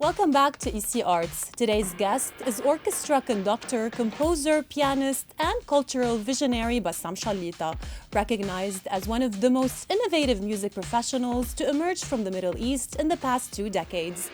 Welcome back to Ici Arts. Today's guest is orchestra conductor, composer, pianist, and cultural visionary Bassam Challita, recognized as one of the most innovative music professionals to emerge from the Middle East in the past 2 decades.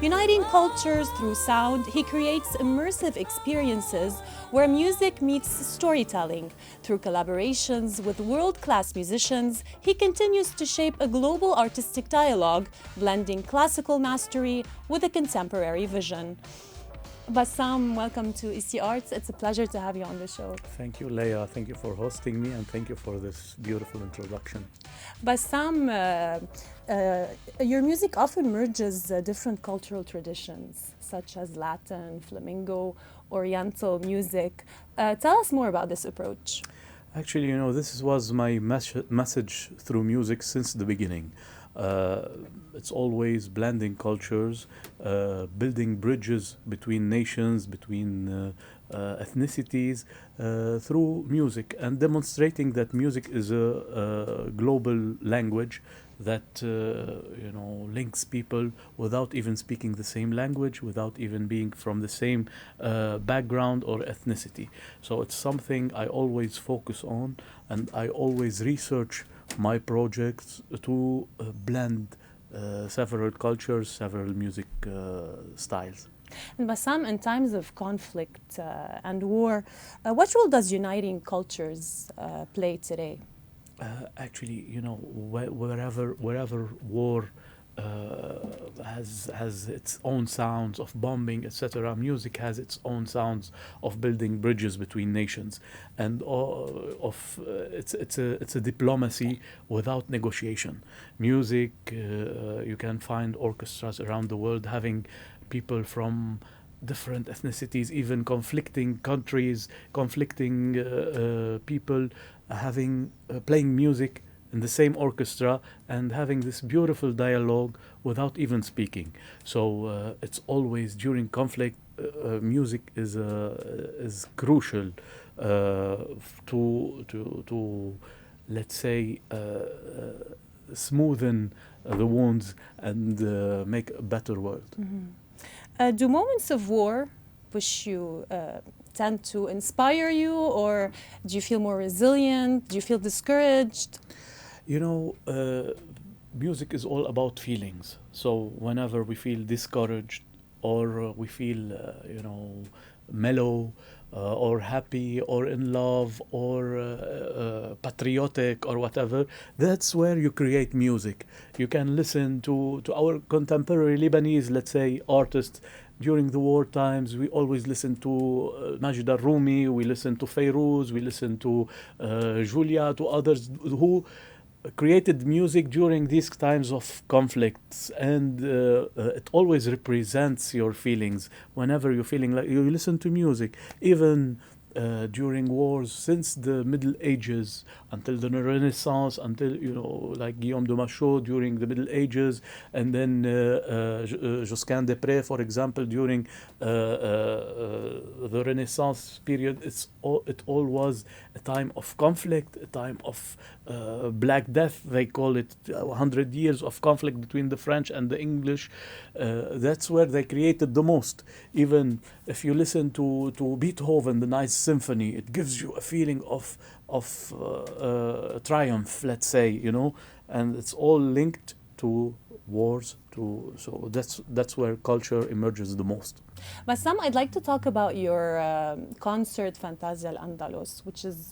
Uniting cultures through sound, he creates immersive experiences where music meets storytelling. Through collaborations with world-class musicians, he continues to shape a global artistic dialogue, blending classical mastery with a contemporary vision. Bassam, welcome to Ici Arts. It's a pleasure to have you on the show. Thank you, Leia. Thank you for hosting me and thank you for this beautiful introduction. Bassam, your music often merges different cultural traditions, such as Latin, flamenco, Oriental music. Tell us more about this approach. Actually, this was my message through music since the beginning. It's always blending cultures, building bridges between nations, between ethnicities through music, and demonstrating that music is a global language that links people without even speaking the same language, without even being from the same background or ethnicity. So it's something I always focus on, and I always research my projects to blend several cultures, several music styles. And Bassam, in times of conflict and war, what role does uniting cultures play today? Actually, wherever war has its own sounds of bombing, etc. Music has its own sounds of building bridges between nations, and it's a diplomacy without negotiation. Music, you can find orchestras around the world having people from different ethnicities, even conflicting countries, conflicting people, playing music in the same orchestra and having this beautiful dialogue without even speaking. So it's always during conflict, music is crucial to let's say smoothen the wounds and make a better world. Mm-hmm. Do moments of war push you? Tend to inspire you, or do you feel more resilient? Do you feel discouraged? Music is all about feelings. So whenever we feel discouraged or we feel, mellow or happy or in love or patriotic or whatever, that's where you create music. You can listen to our contemporary Lebanese, let's say, artists. During the war times, we always listen to Majid al-Rumi, we listen to Fayrouz, we listen to Julia, to others who created music during these times of conflicts, and it always represents your feelings. Whenever you're feeling like you listen to music, even during wars, since the Middle Ages until the Renaissance, until like Guillaume de Machaut during the Middle Ages, and then Josquin des Prés, for example, during the Renaissance period. It all was a time of conflict, a time of Black Death, they call it, 100 years of conflict between the French and the English. That's where they created the most. Even if you listen to Beethoven, the Ninth Symphony, it gives you a feeling of triumph, let's say, and it's all linked to wars. So that's where culture emerges the most. Bassam, I'd like to talk about your concert Fantasial Andalos,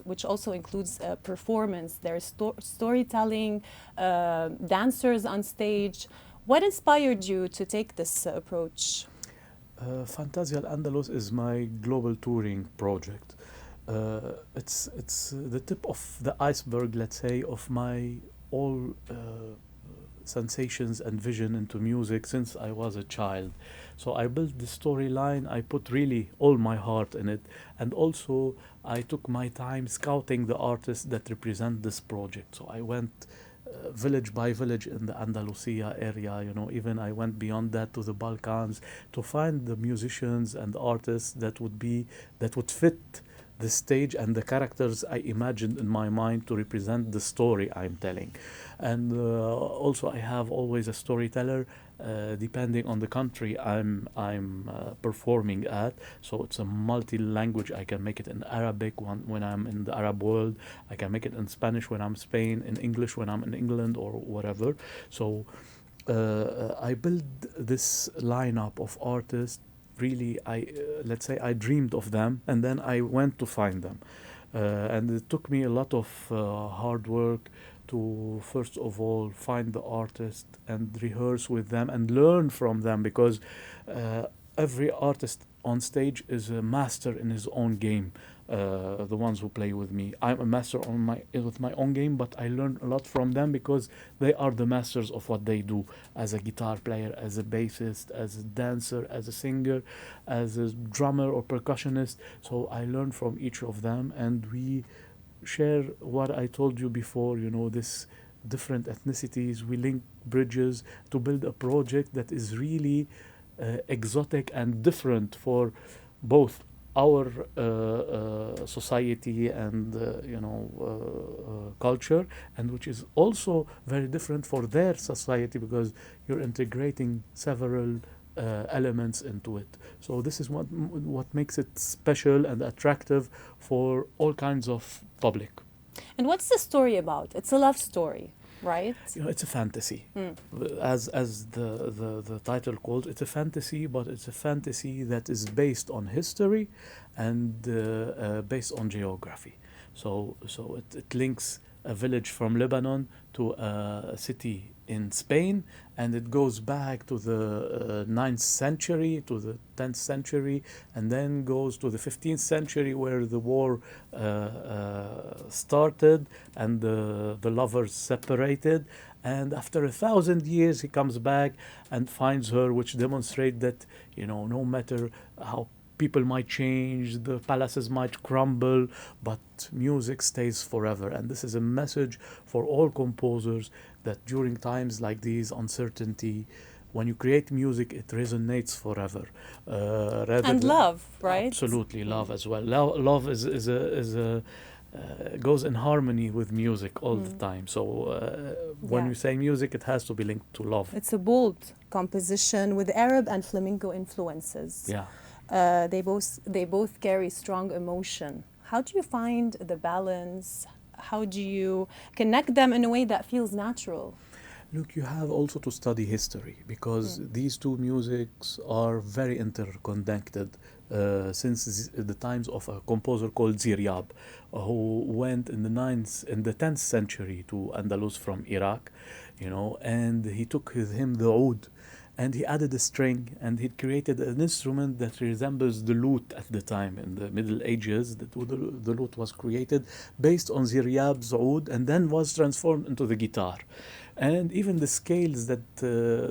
which also includes performance. There's storytelling, dancers on stage. What inspired you to take this approach? Fantasial Andalos is my global touring project. it's the tip of the iceberg, let's say, of my all sensations and vision into music since I was a child. So I built the storyline, I put really all my heart in it, and also I took my time scouting the artists that represent this project. So I went village by village in the Andalusia area, even I went beyond that to the Balkans to find the musicians and artists that would fit the stage and the characters I imagined in my mind to represent the story I'm telling. And also I have always a storyteller depending on the country I'm performing at. So it's a multi-language. I can make it in Arabic when I'm in the Arab world. I can make it in Spanish when I'm Spain, in English when I'm in England or whatever. So I build this lineup of artists. Really, let's say I dreamed of them and then I went to find them. And it took me a lot of hard work to first of all find the artist and rehearse with them and learn from them, because every artist on stage is a master in his own game. The ones who play with me, I'm a master with my own game, but I learn a lot from them because they are the masters of what they do, as a guitar player, as a bassist, as a dancer, as a singer, as a drummer or percussionist. So I learn from each of them, and we share what I told you before, this different ethnicities. We link bridges to build a project that is really exotic and different for both our society and culture, and which is also very different for their society, because you're integrating several elements into it. So this is what makes it special and attractive for all kinds of public. And what's the story about? It's a love story, right? It's a fantasy. As the title calls, it's a fantasy, but it's a fantasy that is based on history and based on geography. So it links a village from Lebanon to a city in Spain, and it goes back to the 9th century, to the 10th century, and then goes to the 15th century where the war started and the lovers separated. And after 1,000 years, he comes back and finds her, which demonstrate that, no matter how people might change, the palaces might crumble, but music stays forever. And this is a message for all composers, that during times like these, uncertainty, when you create music, it resonates forever. And love, right? Absolutely, love as well. Love is a goes in harmony with music all the time. So when you say music, it has to be linked to love. It's a bold composition with Arab and flamenco influences. Yeah. They both carry strong emotion. How do you find the balance? How do you connect them in a way that feels natural? Look, you have also to study history, because these two musics are very interconnected since the times of a composer called Ziryab, who went in the 10th century to Andalus from Iraq, and he took with him the oud, and he added a string, and he created an instrument that resembles the lute at the time. In the Middle Ages, the lute was created based on Ziryab's oud and then was transformed into the guitar. And even the scales that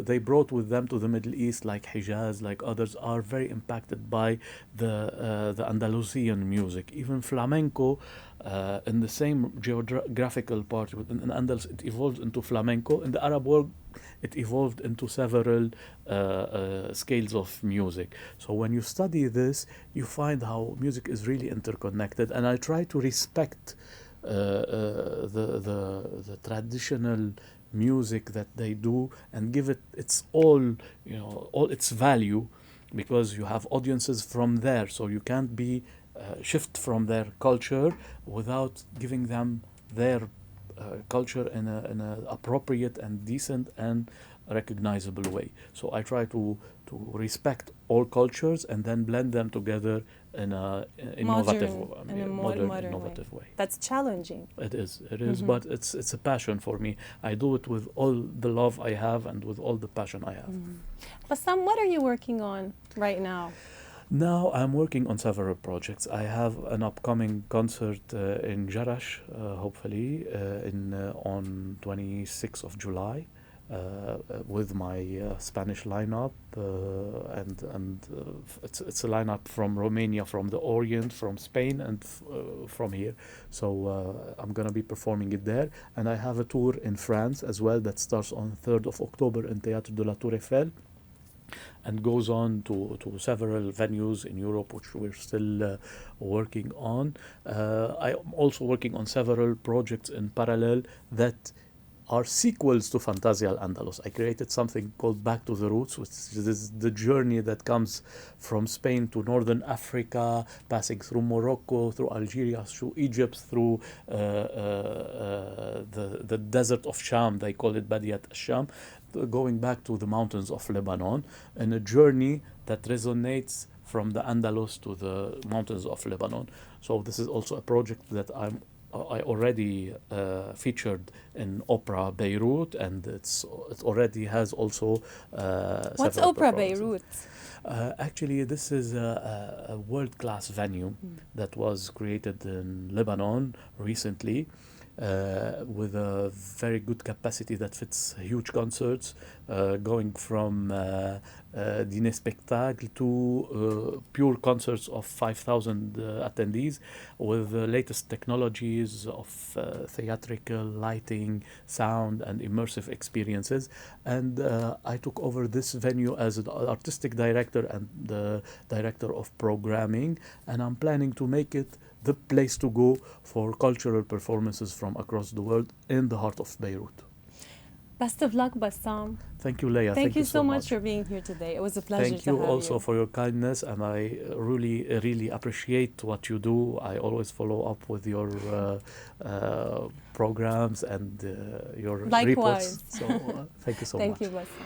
they brought with them to the Middle East, like Hijaz, like others, are very impacted by the Andalusian music. Even flamenco, in the same geographical part, in Andalus, it evolved into flamenco. In the Arab world, it evolved into several scales of music. So when you study this, you find how music is really interconnected. And I try to respect the traditional music that they do and give it its all its value, because you have audiences from there, so you can't be shift from their culture without giving them their culture in a appropriate and decent and recognizable way. So I try to respect all cultures and then blend them together in a modern innovative way. That's challenging. It is, but it's a passion for me. I do it with all the love I have and with all the passion I have. Bassam, what are you working on right now? Now I'm working on several projects. I have an upcoming concert in Jarash, hopefully, on 26th of July. With my Spanish lineup, it's a lineup from Romania, from the Orient, from Spain, and from here. So I'm gonna be performing it there, and I have a tour in France as well that starts on 3rd of October in Théâtre de la Tour Eiffel, and goes on to several venues in Europe, which we're still working on. I'm also working on several projects in parallel that are sequels to Fantasial Andalos. I created something called Back to the Roots, which is the journey that comes from Spain to Northern Africa, passing through Morocco, through Algeria, through Egypt, through the desert of Sham. They call it Badiat Sham, going back to the mountains of Lebanon, and a journey that resonates from the Andalus to the mountains of Lebanon. So this is also a project that I already featured in Opera Beirut, and it already has also What's Opera Beirut? Actually, this is a world-class venue that was created in Lebanon recently, with a very good capacity that fits huge concerts, going from dîner spectacle to pure concerts of 5,000 attendees, with the latest technologies of theatrical lighting, sound, and immersive experiences. And I took over this venue as an artistic director and the director of programming, and I'm planning to make it the place to go for cultural performances from across the world in the heart of Beirut. Best of luck, Bassam. Thank you, Leia. Thank you so much for being here today. It was a pleasure to have you. Thank you also for your kindness, and I really appreciate what you do. I always follow up with your programs and your Likewise. reports. So thank you so much. Thank you, Bassam.